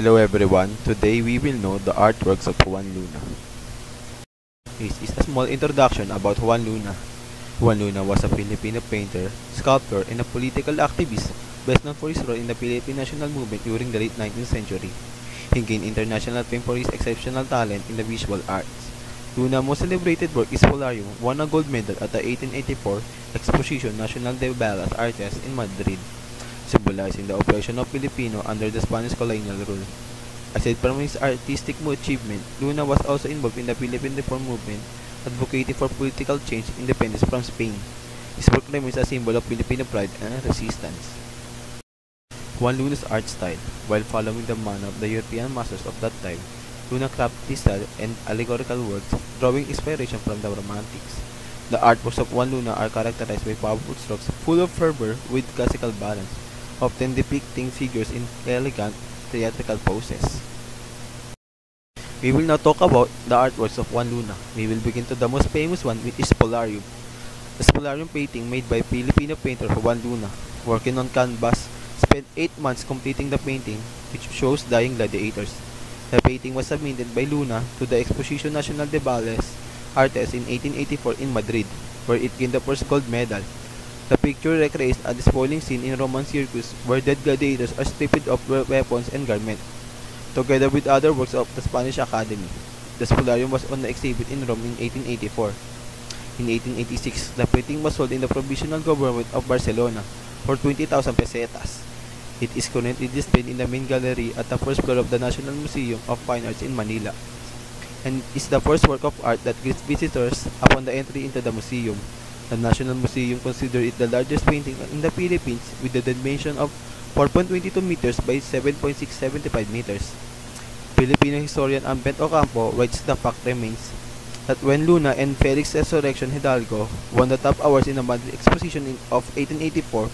Hello everyone, today we will know the artworks of Juan Luna. This is a small introduction about Juan Luna. Juan Luna was a Filipino painter, sculptor, and a political activist best known for his role in the Philippine national movement during the late 19th century. He gained international fame for his exceptional talent in the visual arts. Luna's most celebrated work is Polarium, won a gold medal at the 1884 Exposition Nacional de Bellas Artes in Madrid, symbolizing the oppression of Filipino under the Spanish colonial rule. Aside from his artistic achievement, Luna was also involved in the Philippine Reform movement, advocating for political change and independence from Spain. His work remains a symbol of Filipino pride and resistance. Juan Luna's art style. While following the manner of the European masters of that time, Luna crafted his style and allegorical works, drawing inspiration from the Romantics. The artworks of Juan Luna are characterized by powerful strokes full of fervor with classical balance, often depicting figures in elegant, theatrical poses. We will now talk about the artworks of Juan Luna. We will begin to the most famous one, which is Polarium. The Polarium painting made by Filipino painter Juan Luna, working on canvas, spent 8 months completing the painting, which shows dying gladiators. The painting was submitted by Luna to the Exposition Nacional de Bellas Artes in 1884 in Madrid, where it gained the first gold medal. The picture recreates a despoiling scene in Roman circus where dead gladiators are stripped of weapons and garments, together with other works of the Spanish Academy. The Polarium was on the exhibit in Rome in 1884. In 1886, the painting was sold in the provisional government of Barcelona for 20,000 pesetas. It is currently displayed in the main gallery at the first floor of the National Museum of Fine Arts in Manila, and is the first work of art that greets visitors upon the entry into the museum. The National Museum considers it the largest painting in the Philippines with the dimension of 4.22 meters by 7.675 meters. Filipino historian Ambet Ocampo writes the fact remains that when Luna and Felix Resurrection Hidalgo won the top awards in the Madrid Exposition of 1884,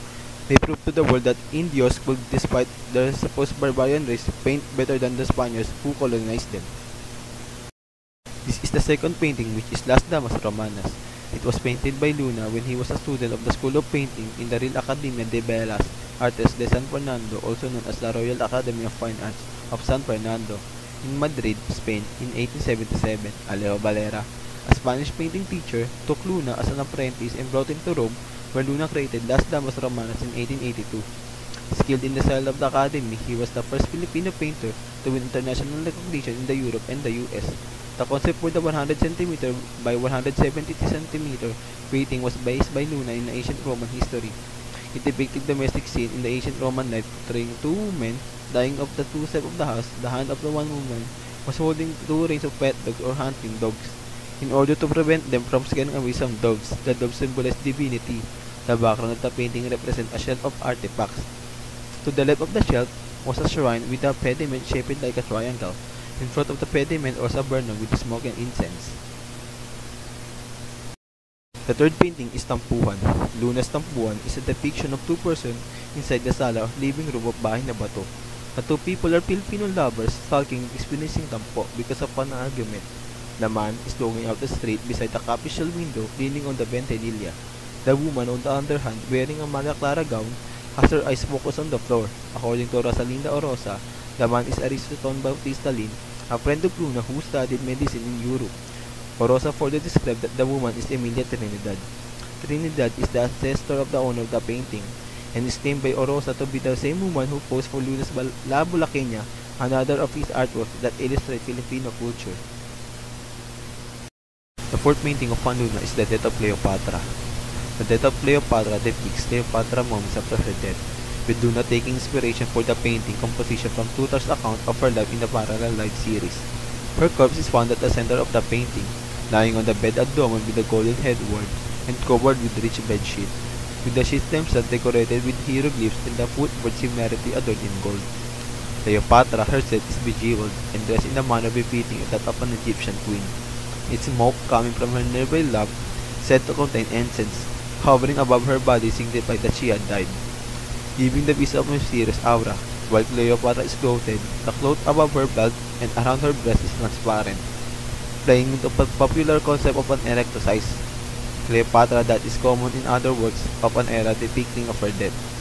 they proved to the world that Indios could, despite their supposed barbarian race, paint better than the Spaniards who colonized them. This is the second painting, which is Las Damas Romanas. It was painted by Luna when he was a student of the School of Painting in the Real Academia de Bellas Artes de San Fernando, also known as the Royal Academy of Fine Arts of San Fernando, in Madrid, Spain, in 1877. Alejo Valera, a Spanish painting teacher, took Luna as an apprentice and brought him to Rome, where Luna created Las Damas Romanas in 1882. Skilled in the style of the Academy, he was the first Filipino painter to win international recognition in the Europe and the US. The concept for the 100 cm by 170 cm painting was based by Luna in ancient Roman history. It depicted domestic scene in the ancient Roman life, portraying two women dying of the two sides of the house. The hand of the one woman was holding two reins of pet dogs or hunting dogs. In order to prevent them from scaring away some dogs, the dogs symbolized divinity. The background of the painting represents a shelf of artifacts. To the left of the shelf was a shrine with a pediment shaped like a triangle. In front of the pediment was a burner with smoke and incense. The third painting is Tampuhan. Luna's Tampuhan is a depiction of two persons inside the sala or living room of Bahay na Bato. The two people are Filipino lovers sulking experiencing tampo because of an argument. The man is looking out the street beside a capital window leaning on the ventanilla. The woman, on the other hand, wearing a Maria Clara gown, has her eyes focused on the floor. According to Rosalinda Orosa, the man is Aristoton Bautista Lin, a friend of Luna who studied medicine in Europe. Orosa further described that the woman is Emilia Trinidad. Trinidad is the ancestor of the owner of the painting, and is claimed by Orosa to be the same woman who posed for Luna's La Bulaqueña, another of his artworks that illustrate Filipino culture. The fourth painting of Juan Luna is The Death of Cleopatra. The death of Cleopatra depicts Cleopatra's moments after her death, with Luna taking inspiration for the painting composition from Plutarch's account of her life in the Parallel Life series. Her corpse is found at the center of the painting, lying on the bed abdomen with a golden headboard and covered with rich bedsheet, with the sheets themselves decorated with hieroglyphs and the footboard similarly adorned in gold. Cleopatra herself is bejeweled and dressed in a manner befitting that of an Egyptian queen. Its smoke coming from her nearby lamp, said to contain incense, hovering above her body signified that she had died, giving the vista of mysterious aura. While Cleopatra is clothed, the cloth above her belt and around her breast is transparent, playing into the popular concept of an erectocise, Cleopatra that is common in other works of an era depicting of her death.